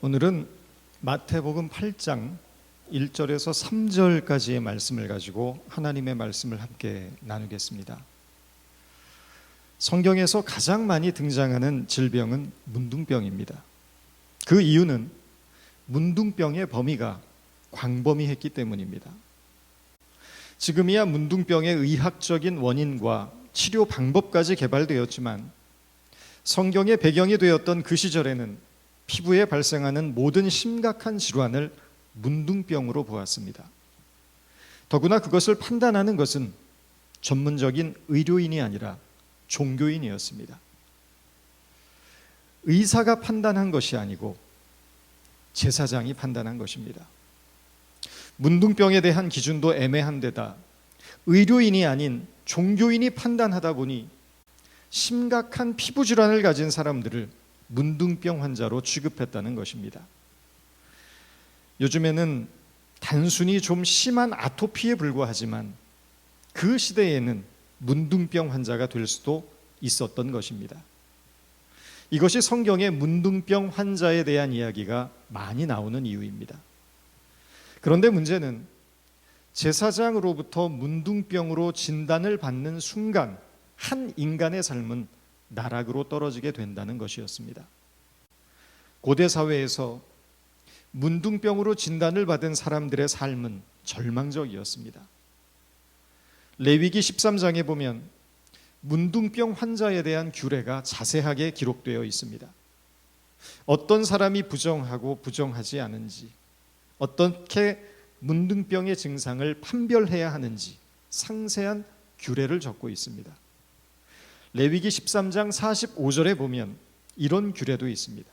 오늘은 마태복음 8장 1절에서 3절까지의 말씀을 가지고 하나님의 말씀을 함께 나누겠습니다. 성경에서 가장 많이 등장하는 질병은 문둥병입니다. 그 이유는 문둥병의 범위가 광범위했기 때문입니다. 지금이야 문둥병의 의학적인 원인과 치료 방법까지 개발되었지만 성경의 배경이 되었던 그 시절에는 피부에 발생하는 모든 심각한 질환을 문둥병으로 보았습니다. 더구나 그것을 판단하는 것은 전문적인 의료인이 아니라 종교인이었습니다. 의사가 판단한 것이 아니고 제사장이 판단한 것입니다. 문둥병에 대한 기준도 애매한 데다 의료인이 아닌 종교인이 판단하다 보니 심각한 피부 질환을 가진 사람들을 문둥병 환자로 취급했다는 것입니다. 요즘에는 단순히 좀 심한 아토피에 불과하지만 그 시대에는 문둥병 환자가 될 수도 있었던 것입니다. 이것이 성경의 문둥병 환자에 대한 이야기가 많이 나오는 이유입니다. 그런데 문제는 제사장으로부터 문둥병으로 진단을 받는 순간 한 인간의 삶은 나락으로 떨어지게 된다는 것이었습니다. 고대 사회에서 문둥병으로 진단을 받은 사람들의 삶은 절망적이었습니다. 레위기 13장에 보면 문둥병 환자에 대한 규례가 자세하게 기록되어 있습니다. 어떤 사람이 부정하고 부정하지 않은지, 어떻게 문둥병의 증상을 판별해야 하는지 상세한 규례를 적고 있습니다. 레위기 13장 45절에 보면 이런 규례도 있습니다.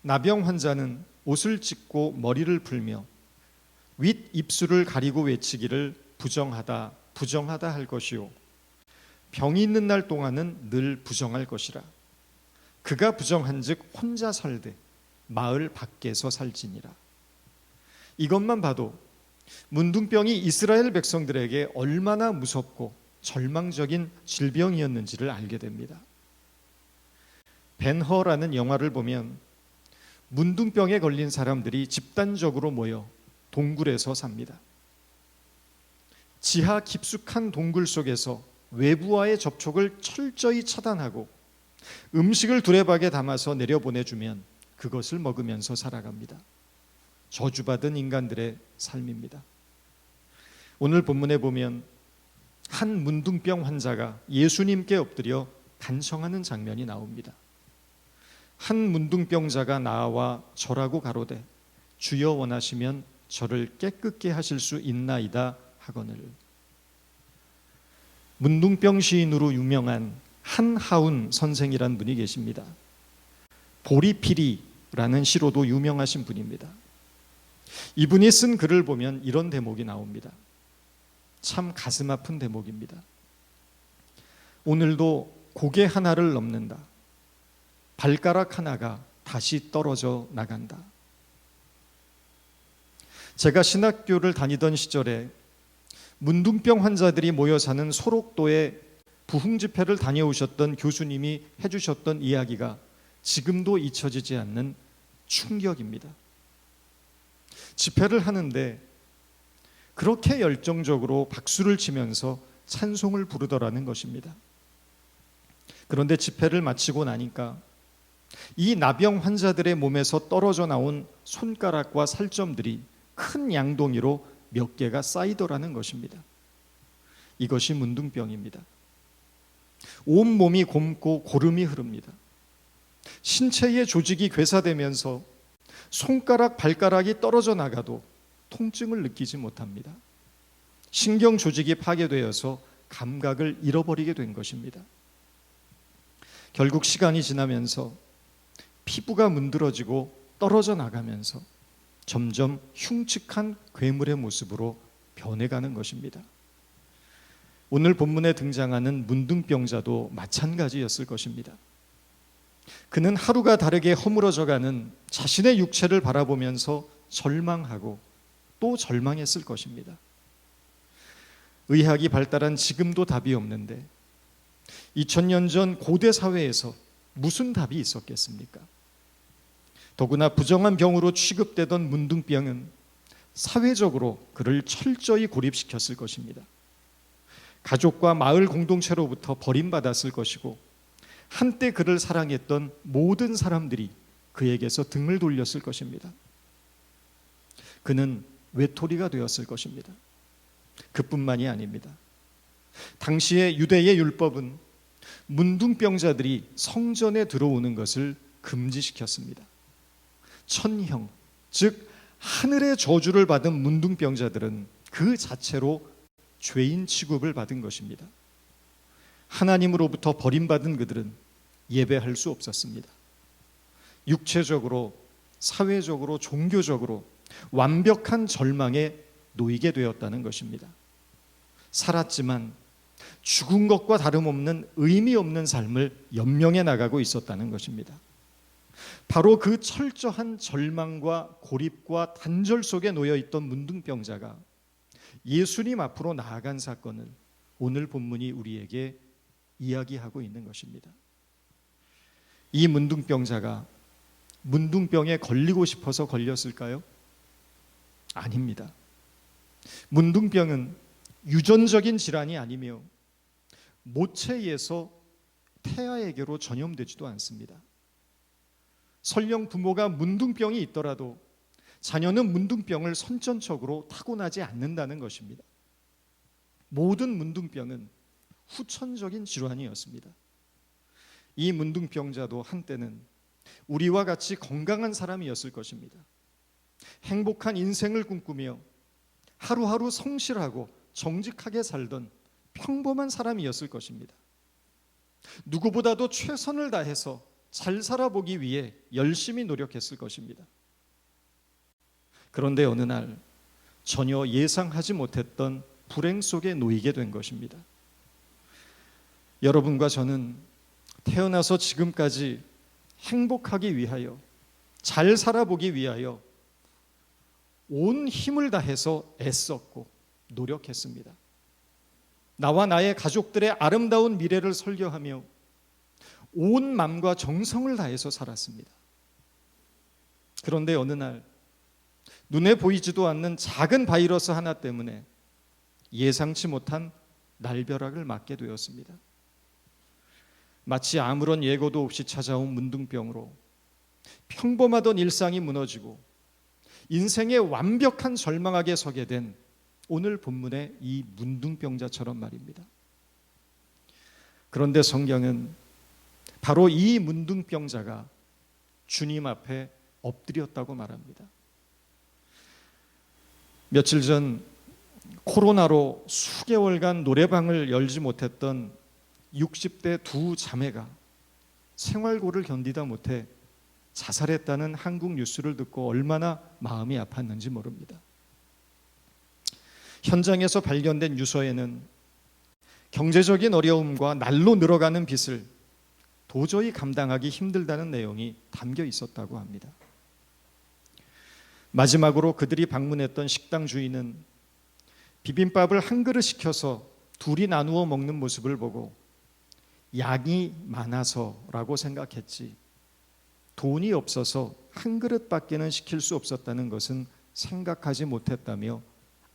나병 환자는 옷을 찢고 머리를 풀며 윗 입술을 가리고 외치기를 부정하다 부정하다 할 것이요 병이 있는 날 동안은 늘 부정할 것이라. 그가 부정한즉 혼자 살되 마을 밖에서 살지니라. 이것만 봐도 문둥병이 이스라엘 백성들에게 얼마나 무섭고 절망적인 질병이었는지를 알게 됩니다. 벤허라는 영화를 보면 문둥병에 걸린 사람들이 집단적으로 모여 동굴에서 삽니다. 지하 깊숙한 동굴 속에서 외부와의 접촉을 철저히 차단하고 음식을 두레박에 담아서 내려보내주면 그것을 먹으면서 살아갑니다. 저주받은 인간들의 삶입니다. 오늘 본문에 보면 한 문둥병 환자가 예수님께 엎드려 간청하는 장면이 나옵니다. 한 문둥병자가 나와 절하고 가로되 주여 원하시면 저를 깨끗게 하실 수 있나이다 하거늘. 문둥병 시인으로 유명한 한하운 선생이란 분이 계십니다. 보리피리라는 시로도 유명하신 분입니다. 이분이 쓴 글을 보면 이런 대목이 나옵니다. 참 가슴 아픈 대목입니다. 오늘도 고개 하나를 넘는다. 발가락 하나가 다시 떨어져 나간다. 제가 신학교를 다니던 시절에 문둥병 환자들이 모여 사는 소록도에 부흥 집회를 다녀오셨던 교수님이 해주셨던 이야기가 지금도 잊혀지지 않는 충격입니다. 집회를 하는데 그렇게 열정적으로 박수를 치면서 찬송을 부르더라는 것입니다. 그런데 집회를 마치고 나니까 이 나병 환자들의 몸에서 떨어져 나온 손가락과 살점들이 큰 양동이로 몇 개가 쌓이더라는 것입니다. 이것이 문둥병입니다. 온몸이 곪고 고름이 흐릅니다. 신체의 조직이 괴사되면서 손가락, 발가락이 떨어져 나가도 통증을 느끼지 못합니다. 신경 조직이 파괴되어서 감각을 잃어버리게 된 것입니다. 결국 시간이 지나면서 피부가 문드러지고 떨어져 나가면서 점점 흉측한 괴물의 모습으로 변해가는 것입니다. 오늘 본문에 등장하는 문둥병자도 마찬가지였을 것입니다. 그는 하루가 다르게 허물어져가는 자신의 육체를 바라보면서 절망하고 또 절망했을 것입니다. 의학이 발달한 지금도 답이 없는데 2000년 전 고대 사회에서 무슨 답이 있었겠습니까? 더구나 부정한 병으로 취급되던 문둥병은 사회적으로 그를 철저히 고립시켰을 것입니다. 가족과 마을 공동체로부터 버림받았을 것이고 한때 그를 사랑했던 모든 사람들이 그에게서 등을 돌렸을 것입니다. 그는 외톨이가 되었을 것입니다. 그뿐만이 아닙니다. 당시의 유대의 율법은 문둥병자들이 성전에 들어오는 것을 금지시켰습니다. 천형, 즉 하늘의 저주를 받은 문둥병자들은 그 자체로 죄인 취급을 받은 것입니다. 하나님으로부터 버림받은 그들은 예배할 수 없었습니다. 육체적으로, 사회적으로, 종교적으로 완벽한 절망에 놓이게 되었다는 것입니다. 살았지만 죽은 것과 다름없는 의미 없는 삶을 연명해 나가고 있었다는 것입니다. 바로 그 철저한 절망과 고립과 단절 속에 놓여 있던 문둥병자가 예수님 앞으로 나아간 사건을 오늘 본문이 우리에게 이야기하고 있는 것입니다. 이 문둥병자가 문둥병에 걸리고 싶어서 걸렸을까요? 아닙니다. 문둥병은 유전적인 질환이 아니며 모체에서 태아에게로 전염되지도 않습니다. 설령 부모가 문둥병이 있더라도 자녀는 문둥병을 선천적으로 타고나지 않는다는 것입니다. 모든 문둥병은 후천적인 질환이었습니다. 이 문둥병자도 한때는 우리와 같이 건강한 사람이었을 것입니다. 행복한 인생을 꿈꾸며 하루하루 성실하고 정직하게 살던 평범한 사람이었을 것입니다. 누구보다도 최선을 다해서 잘 살아보기 위해 열심히 노력했을 것입니다. 그런데 어느 날 전혀 예상하지 못했던 불행 속에 놓이게 된 것입니다. 여러분과 저는 태어나서 지금까지 행복하기 위하여, 잘 살아보기 위하여 온 힘을 다해서 애썼고 노력했습니다. 나와 나의 가족들의 아름다운 미래를 설계하며 온 마음과 정성을 다해서 살았습니다. 그런데 어느 날 눈에 보이지도 않는 작은 바이러스 하나 때문에 예상치 못한 날벼락을 맞게 되었습니다. 마치 아무런 예고도 없이 찾아온 문둥병으로 평범하던 일상이 무너지고 인생의 완벽한 절망하게 서게 된 오늘 본문의 이 문둥병자처럼 말입니다. 그런데 성경은 바로 이 문둥병자가 주님 앞에 엎드렸다고 말합니다. 며칠 전 코로나로 수개월간 노래방을 열지 못했던 60대 두 자매가 생활고를 견디다 못해 자살했다는 한국 뉴스를 듣고 얼마나 마음이 아팠는지 모릅니다. 현장에서 발견된 유서에는 경제적인 어려움과 날로 늘어가는 빚을 도저히 감당하기 힘들다는 내용이 담겨 있었다고 합니다. 마지막으로 그들이 방문했던 식당 주인은 비빔밥을 한 그릇 시켜서 둘이 나누어 먹는 모습을 보고 양이 많아서라고 생각했지 돈이 없어서 한 그릇밖에는 시킬 수 없었다는 것은 생각하지 못했다며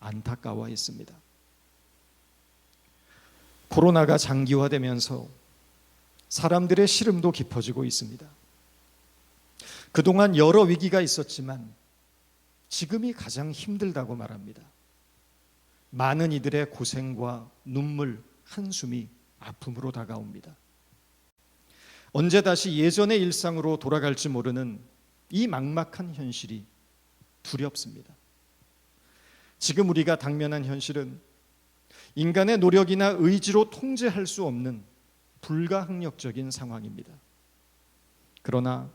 안타까워했습니다. 코로나가 장기화되면서 사람들의 시름도 깊어지고 있습니다. 그동안 여러 위기가 있었지만 지금이 가장 힘들다고 말합니다. 많은 이들의 고생과 눈물, 한숨이 아픔으로 다가옵니다. 언제 다시 예전의 일상으로 돌아갈지 모르는 이 막막한 현실이 두렵습니다. 지금 우리가 당면한 현실은 인간의 노력이나 의지로 통제할 수 없는 불가항력적인 상황입니다. 그러나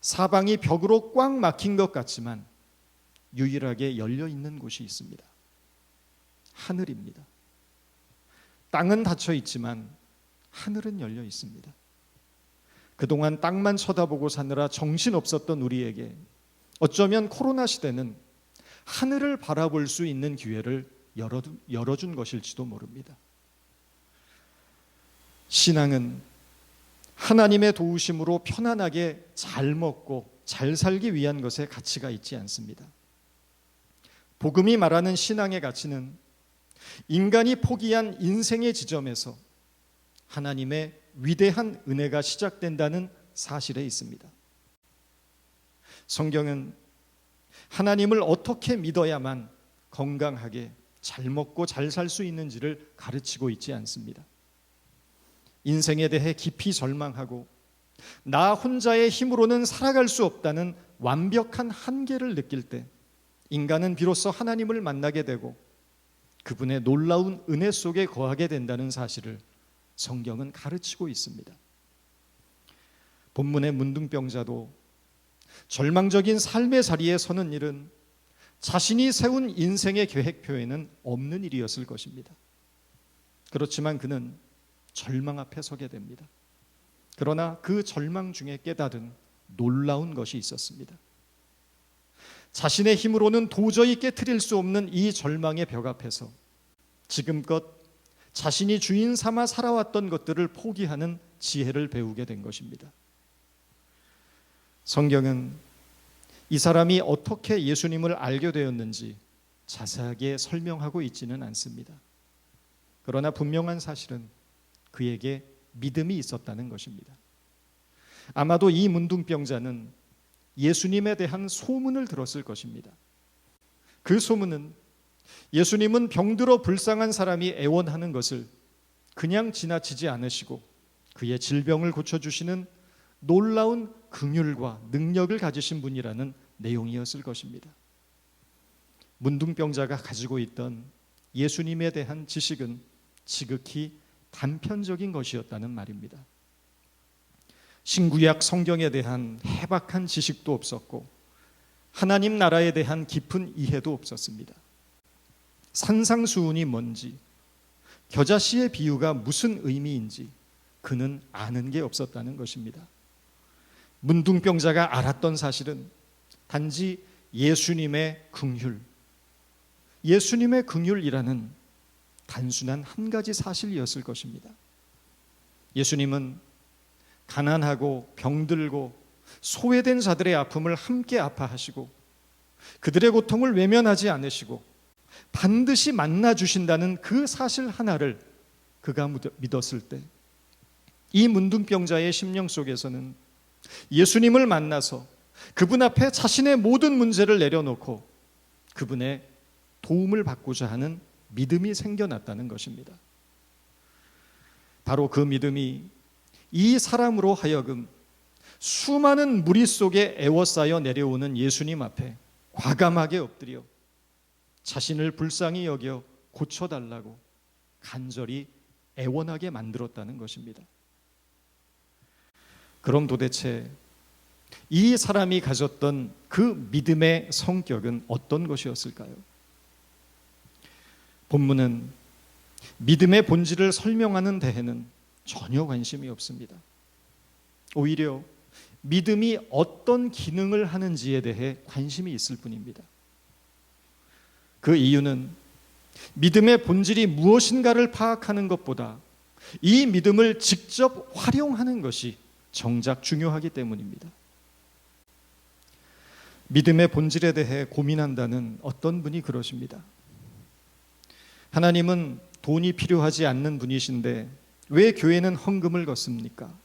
사방이 벽으로 꽉 막힌 것 같지만 유일하게 열려 있는 곳이 있습니다. 하늘입니다. 땅은 닫혀 있지만 하늘은 열려 있습니다. 그동안 땅만 쳐다보고 사느라 정신없었던 우리에게 어쩌면 코로나 시대는 하늘을 바라볼 수 있는 기회를 열어준 것일지도 모릅니다. 신앙은 하나님의 도우심으로 편안하게 잘 먹고 잘 살기 위한 것에 가치가 있지 않습니다. 복음이 말하는 신앙의 가치는 인간이 포기한 인생의 지점에서 하나님의 위대한 은혜가 시작된다는 사실에 있습니다. 성경은 하나님을 어떻게 믿어야만 건강하게 잘 먹고 잘 살 수 있는지를 가르치고 있지 않습니다. 인생에 대해 깊이 절망하고 나 혼자의 힘으로는 살아갈 수 없다는 완벽한 한계를 느낄 때 인간은 비로소 하나님을 만나게 되고 그분의 놀라운 은혜 속에 거하게 된다는 사실을 성경은 가르치고 있습니다. 본문의 문둥병자도 절망적인 삶의 자리에 서는 일은 자신이 세운 인생의 계획표에는 없는 일이었을 것입니다. 그렇지만 그는 절망 앞에 서게 됩니다. 그러나 그 절망 중에 깨달은 놀라운 것이 있었습니다. 자신의 힘으로는 도저히 깨트릴 수 없는 이 절망의 벽 앞에서 지금껏 자신이 주인 삼아 살아왔던 것들을 포기하는 지혜를 배우게 된 것입니다. 성경은 이 사람이 어떻게 예수님을 알게 되었는지 자세하게 설명하고 있지는 않습니다. 그러나 분명한 사실은 그에게 믿음이 있었다는 것입니다. 아마도 이 문둥병자는 예수님에 대한 소문을 들었을 것입니다. 그 소문은 예수님은 병들어 불쌍한 사람이 애원하는 것을 그냥 지나치지 않으시고 그의 질병을 고쳐주시는 놀라운 긍휼과 능력을 가지신 분이라는 내용이었을 것입니다. 문둥병자가 가지고 있던 예수님에 대한 지식은 지극히 단편적인 것이었다는 말입니다. 신구약 성경에 대한 해박한 지식도 없었고 하나님 나라에 대한 깊은 이해도 없었습니다. 산상수훈이 뭔지, 겨자씨의 비유가 무슨 의미인지 그는 아는 게 없었다는 것입니다. 문둥병자가 알았던 사실은 단지 예수님의 긍휼, 예수님의 긍휼이라는 단순한 한 가지 사실이었을 것입니다. 예수님은 가난하고 병들고 소외된 자들의 아픔을 함께 아파하시고 그들의 고통을 외면하지 않으시고 반드시 만나주신다는 그 사실 하나를 그가 믿었을 때 이 문둥병자의 심령 속에서는 예수님을 만나서 그분 앞에 자신의 모든 문제를 내려놓고 그분의 도움을 받고자 하는 믿음이 생겨났다는 것입니다. 바로 그 믿음이 이 사람으로 하여금 수많은 무리 속에 애워싸여 내려오는 예수님 앞에 과감하게 엎드려 자신을 불쌍히 여겨 고쳐달라고 간절히 애원하게 만들었다는 것입니다. 그럼 도대체 이 사람이 가졌던 그 믿음의 성격은 어떤 것이었을까요? 본문은 믿음의 본질을 설명하는 데에는 전혀 관심이 없습니다. 오히려 믿음이 어떤 기능을 하는지에 대해 관심이 있을 뿐입니다. 그 이유는 믿음의 본질이 무엇인가를 파악하는 것보다 이 믿음을 직접 활용하는 것이 정작 중요하기 때문입니다. 믿음의 본질에 대해 고민한다는 어떤 분이 그러십니다. 하나님은 돈이 필요하지 않는 분이신데 왜 교회는 헌금을 걷습니까?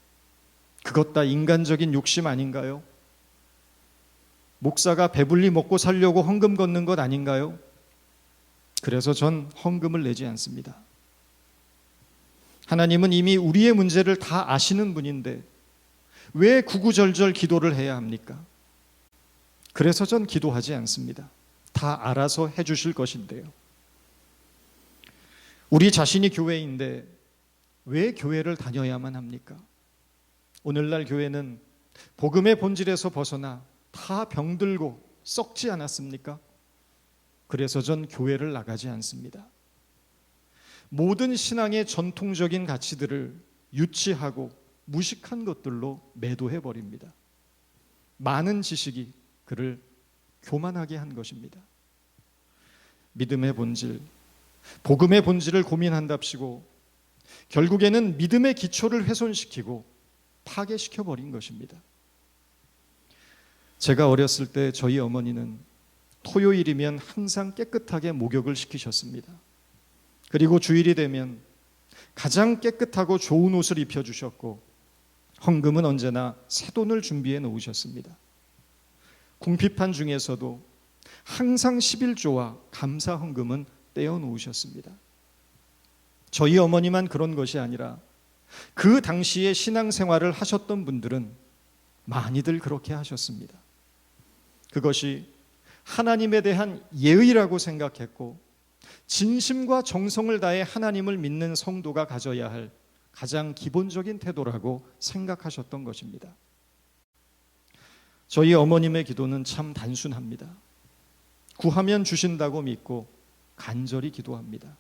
그것 다 인간적인 욕심 아닌가요? 목사가 배불리 먹고 살려고 헌금 걷는 것 아닌가요? 그래서 전 헌금을 내지 않습니다. 하나님은 이미 우리의 문제를 다 아시는 분인데 왜 구구절절 기도를 해야 합니까? 그래서 전 기도하지 않습니다. 다 알아서 해주실 것인데요. 우리 자신이 교회인데 왜 교회를 다녀야만 합니까? 오늘날 교회는 복음의 본질에서 벗어나 다 병들고 썩지 않았습니까? 그래서 전 교회를 나가지 않습니다. 모든 신앙의 전통적인 가치들을 유치하고 무식한 것들로 매도해버립니다. 많은 지식이 그를 교만하게 한 것입니다. 믿음의 본질, 복음의 본질을 고민한답시고 결국에는 믿음의 기초를 훼손시키고 파괴시켜버린 것입니다. 제가 어렸을 때 저희 어머니는 토요일이면 항상 깨끗하게 목욕을 시키셨습니다. 그리고 주일이 되면 가장 깨끗하고 좋은 옷을 입혀주셨고 헌금은 언제나 새돈을 준비해 놓으셨습니다. 궁핍한 중에서도 항상 11조와 감사 헌금은 떼어 놓으셨습니다. 저희 어머니만 그런 것이 아니라 그 당시에 신앙생활을 하셨던 분들은 많이들 그렇게 하셨습니다. 그것이 하나님에 대한 예의라고 생각했고 진심과 정성을 다해 하나님을 믿는 성도가 가져야 할 가장 기본적인 태도라고 생각하셨던 것입니다. 저희 어머님의 기도는 참 단순합니다. 구하면 주신다고 믿고 간절히 기도합니다.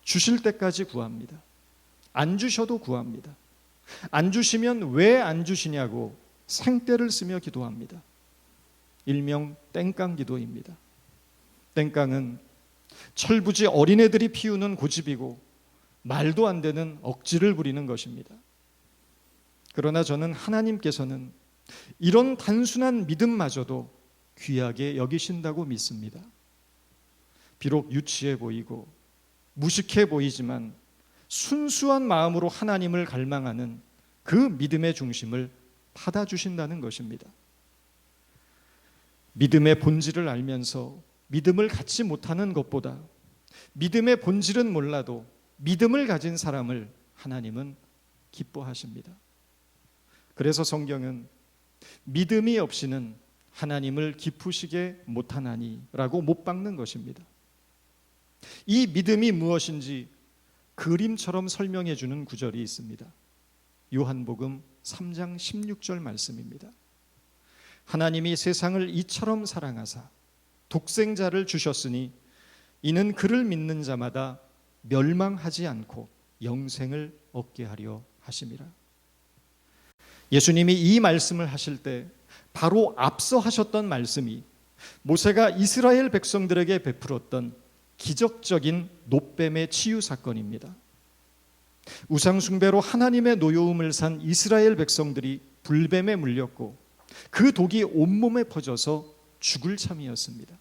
주실 때까지 구합니다. 안 주셔도 구합니다. 안 주시면 왜 안 주시냐고 생떼를 쓰며 기도합니다. 일명 땡깡 기도입니다. 땡깡은 철부지 어린애들이 피우는 고집이고 말도 안 되는 억지를 부리는 것입니다. 그러나 저는 하나님께서는 이런 단순한 믿음마저도 귀하게 여기신다고 믿습니다. 비록 유치해 보이고 무식해 보이지만 순수한 마음으로 하나님을 갈망하는 그 믿음의 중심을 받아주신다는 것입니다. 믿음의 본질을 알면서 믿음을 갖지 못하는 것보다 믿음의 본질은 몰라도 믿음을 가진 사람을 하나님은 기뻐하십니다. 그래서 성경은 믿음이 없이는 하나님을 기쁘시게 못하나니 라고 못 박는 것입니다. 이 믿음이 무엇인지 그림처럼 설명해 주는 구절이 있습니다. 요한복음 3장 16절 말씀입니다. 하나님이 세상을 이처럼 사랑하사 독생자를 주셨으니 이는 그를 믿는 자마다 멸망하지 않고 영생을 얻게 하려 하심이라. 예수님이 이 말씀을 하실 때 바로 앞서 하셨던 말씀이 모세가 이스라엘 백성들에게 베풀었던 기적적인 놋뱀의 치유 사건입니다. 우상숭배로 하나님의 노여움을 산 이스라엘 백성들이 불뱀에 물렸고 그 독이 온몸에 퍼져서 죽을 참이었습니다.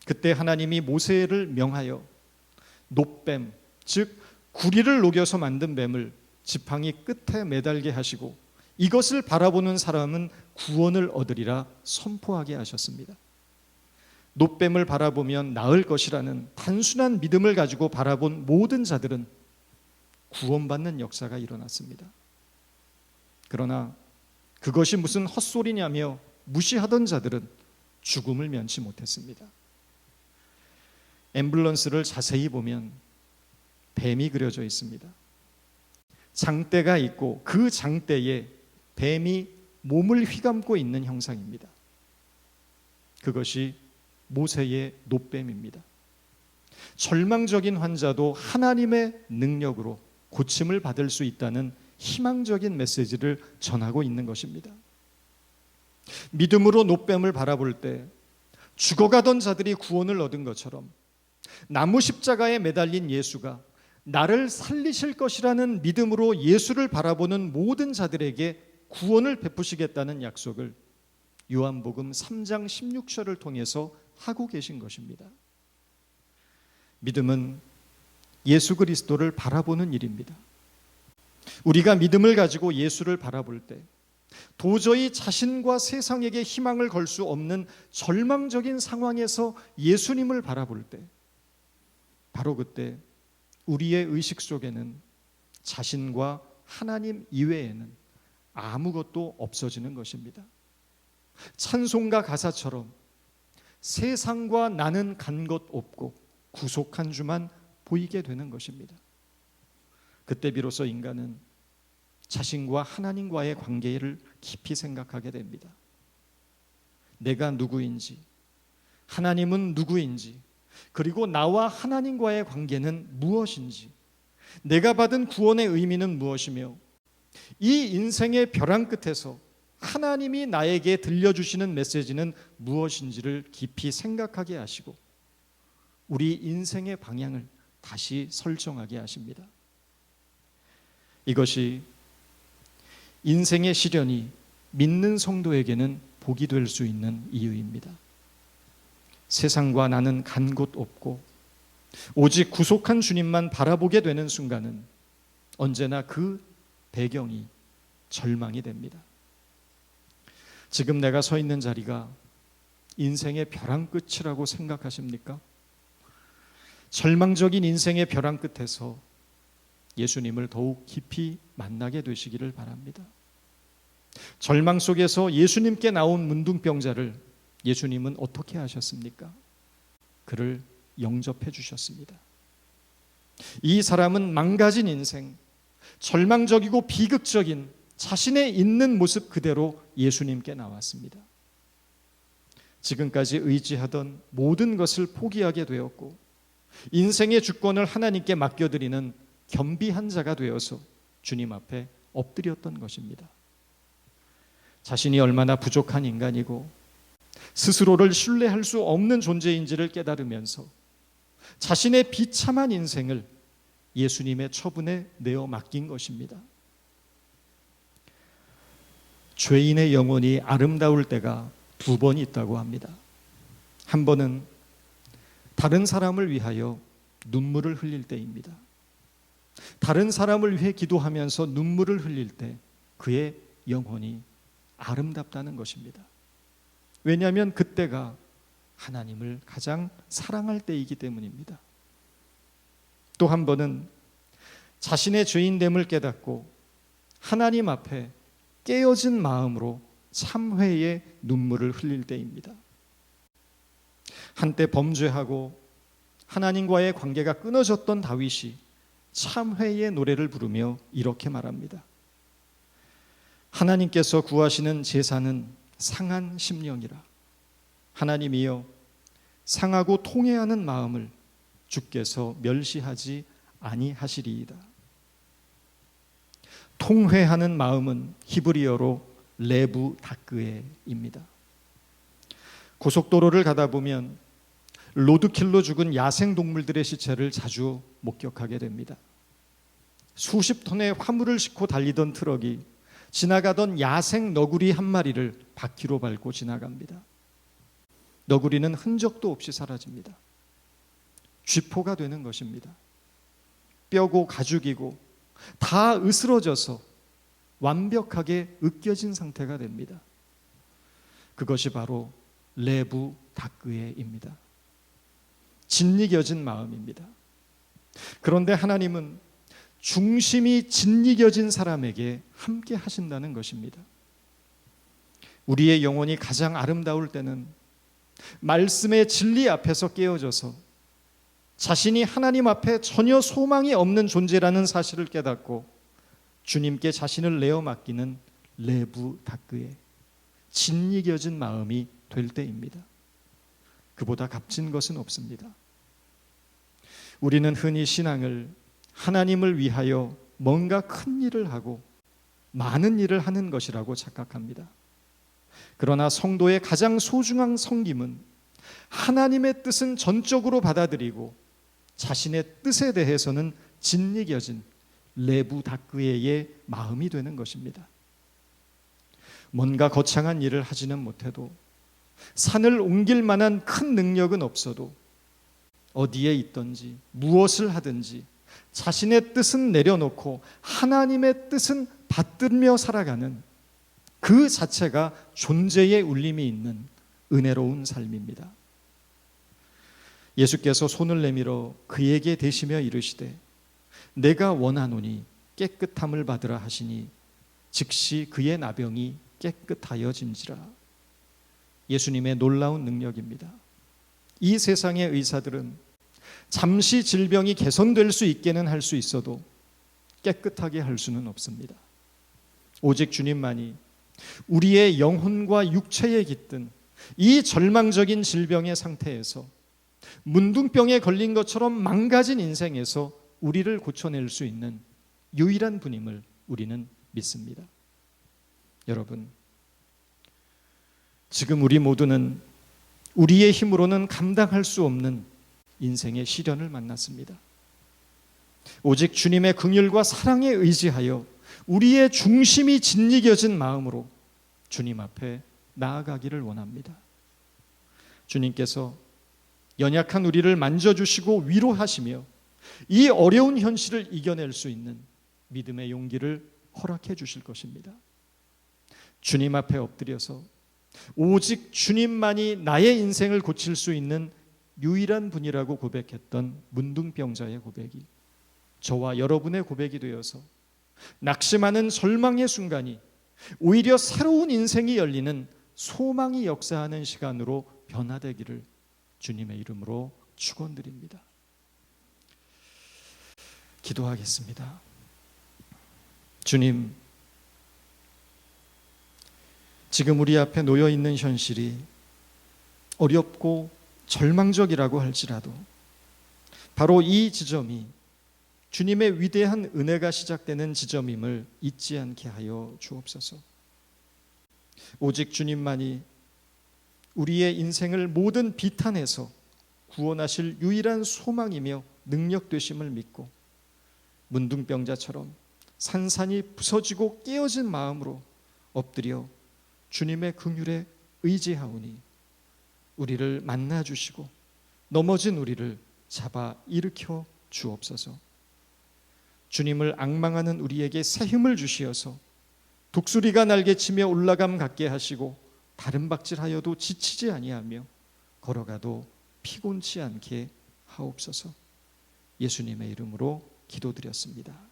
그때 하나님이 모세를 명하여 놋뱀, 즉 구리를 녹여서 만든 뱀을 지팡이 끝에 매달게 하시고 이것을 바라보는 사람은 구원을 얻으리라 선포하게 하셨습니다. 놋뱀을 바라보면 나을 것이라는 단순한 믿음을 가지고 바라본 모든 자들은 구원받는 역사가 일어났습니다. 그러나 그것이 무슨 헛소리냐며 무시하던 자들은 죽음을 면치 못했습니다. 앰뷸런스를 자세히 보면 뱀이 그려져 있습니다. 장대가 있고 그 장대에 뱀이 몸을 휘감고 있는 형상입니다. 그것이 모세의 놋뱀입니다. 절망적인 환자도 하나님의 능력으로 고침을 받을 수 있다는 희망적인 메시지를 전하고 있는 것입니다. 믿음으로 놋뱀을 바라볼 때 죽어가던 자들이 구원을 얻은 것처럼 나무 십자가에 매달린 예수가 나를 살리실 것이라는 믿음으로 예수를 바라보는 모든 자들에게 구원을 베푸시겠다는 약속을 요한복음 3장 16절을 통해서 하고 계신 것입니다. 믿음은 예수 그리스도를 바라보는 일입니다. 우리가 믿음을 가지고 예수를 바라볼 때 도저히 자신과 세상에게 희망을 걸 수 없는 절망적인 상황에서 예수님을 바라볼 때 바로 그때 우리의 의식 속에는 자신과 하나님 이외에는 아무것도 없어지는 것입니다. 찬송가 가사처럼 세상과 나는 간 것 없고 구속한 주만 보이게 되는 것입니다. 그때 비로소 인간은 자신과 하나님과의 관계를 깊이 생각하게 됩니다. 내가 누구인지, 하나님은 누구인지, 그리고 나와 하나님과의 관계는 무엇인지, 내가 받은 구원의 의미는 무엇이며 이 인생의 벼랑 끝에서 하나님이 나에게 들려주시는 메시지는 무엇인지를 깊이 생각하게 하시고 우리 인생의 방향을 다시 설정하게 하십니다. 이것이 인생의 시련이 믿는 성도에게는 복이 될 수 있는 이유입니다. 세상과 나는 간 곳 없고 오직 구속한 주님만 바라보게 되는 순간은 언제나 그 배경이 절망이 됩니다. 지금 내가 서 있는 자리가 인생의 벼랑 끝이라고 생각하십니까? 절망적인 인생의 벼랑 끝에서 예수님을 더욱 깊이 만나게 되시기를 바랍니다. 절망 속에서 예수님께 나온 문둥병자를 예수님은 어떻게 하셨습니까? 그를 영접해 주셨습니다. 이 사람은 망가진 인생, 절망적이고 비극적인 자신의 있는 모습 그대로 예수님께 나왔습니다. 지금까지 의지하던 모든 것을 포기하게 되었고 인생의 주권을 하나님께 맡겨드리는 겸비한 자가 되어서 주님 앞에 엎드렸던 것입니다. 자신이 얼마나 부족한 인간이고 스스로를 신뢰할 수 없는 존재인지를 깨달으면서 자신의 비참한 인생을 예수님의 처분에 내어 맡긴 것입니다. 죄인의 영혼이 아름다울 때가 두 번 있다고 합니다. 한 번은 다른 사람을 위하여 눈물을 흘릴 때입니다. 다른 사람을 위해 기도하면서 눈물을 흘릴 때 그의 영혼이 아름답다는 것입니다. 왜냐하면 그때가 하나님을 가장 사랑할 때이기 때문입니다. 또 한 번은 자신의 죄인됨을 깨닫고 하나님 앞에 깨어진 마음으로 참회의 눈물을 흘릴 때입니다. 한때 범죄하고 하나님과의 관계가 끊어졌던 다윗이 참회의 노래를 부르며 이렇게 말합니다. 하나님께서 구하시는 제사는 상한 심령이라. 하나님이여 상하고 통회하는 마음을 주께서 멸시하지 아니하시리이다. 통회하는 마음은 히브리어로 레부 다크에입니다. 고속도로를 가다 보면 로드킬로 죽은 야생동물들의 시체를 자주 목격하게 됩니다. 수십 톤의 화물을 싣고 달리던 트럭이 지나가던 야생 너구리 한 마리를 바퀴로 밟고 지나갑니다. 너구리는 흔적도 없이 사라집니다. 쥐포가 되는 것입니다. 뼈고 가죽이고 다 으스러져서 완벽하게 으깨진 상태가 됩니다. 그것이 바로 레부 다크에입니다. 짓이겨진 마음입니다. 그런데 하나님은 중심이 짓이겨진 사람에게 함께 하신다는 것입니다. 우리의 영혼이 가장 아름다울 때는 말씀의 진리 앞에서 깨어져서 자신이 하나님 앞에 전혀 소망이 없는 존재라는 사실을 깨닫고 주님께 자신을 내어 맡기는 레부 다크에 짓이겨진 마음이 될 때입니다. 그보다 값진 것은 없습니다. 우리는 흔히 신앙을 하나님을 위하여 뭔가 큰 일을 하고 많은 일을 하는 것이라고 착각합니다. 그러나 성도의 가장 소중한 섬김은 하나님의 뜻은 전적으로 받아들이고 자신의 뜻에 대해서는 짓이겨진 레부 다크에의 마음이 되는 것입니다. 뭔가 거창한 일을 하지는 못해도 산을 옮길 만한 큰 능력은 없어도 어디에 있든지 무엇을 하든지 자신의 뜻은 내려놓고 하나님의 뜻은 받들며 살아가는 그 자체가 존재의 울림이 있는 은혜로운 삶입니다. 예수께서 손을 내밀어 그에게 대시며 이르시되 내가 원하노니 깨끗함을 받으라 하시니 즉시 그의 나병이 깨끗하여짐지라. 예수님의 놀라운 능력입니다. 이 세상의 의사들은 잠시 질병이 개선될 수 있게는 할 수 있어도 깨끗하게 할 수는 없습니다. 오직 주님만이 우리의 영혼과 육체에 깃든 이 절망적인 질병의 상태에서 문둥병에 걸린 것처럼 망가진 인생에서 우리를 고쳐낼 수 있는 유일한 분임을 우리는 믿습니다. 여러분, 지금 우리 모두는 우리의 힘으로는 감당할 수 없는 인생의 시련을 만났습니다. 오직 주님의 긍휼과 사랑에 의지하여 우리의 중심이 짓이겨진 마음으로 주님 앞에 나아가기를 원합니다. 주님께서 연약한 우리를 만져주시고 위로하시며 이 어려운 현실을 이겨낼 수 있는 믿음의 용기를 허락해 주실 것입니다. 주님 앞에 엎드려서 오직 주님만이 나의 인생을 고칠 수 있는 유일한 분이라고 고백했던 문둥병자의 고백이 저와 여러분의 고백이 되어서 낙심하는 절망의 순간이 오히려 새로운 인생이 열리는 소망이 역사하는 시간으로 변화되기를 주님의 이름으로 축원드립니다. 기도하겠습니다. 주님, 지금 우리 앞에 놓여 있는 현실이 어렵고 절망적이라고 할지라도 바로 이 지점이 주님의 위대한 은혜가 시작되는 지점임을 잊지 않게 하여 주옵소서. 오직 주님만이 우리의 인생을 모든 비탄에서 구원하실 유일한 소망이며 능력 되심을 믿고 문둥병자처럼 산산이 부서지고 깨어진 마음으로 엎드려 주님의 긍휼에 의지하오니 우리를 만나 주시고 넘어진 우리를 잡아 일으켜 주옵소서. 주님을 앙망하는 우리에게 새 힘을 주시어서 독수리가 날개치며 올라감 갖게 하시고 다른 박질하여도 지치지 아니하며 걸어가도 피곤치 않게 하옵소서. 예수님의 이름으로 기도드렸습니다.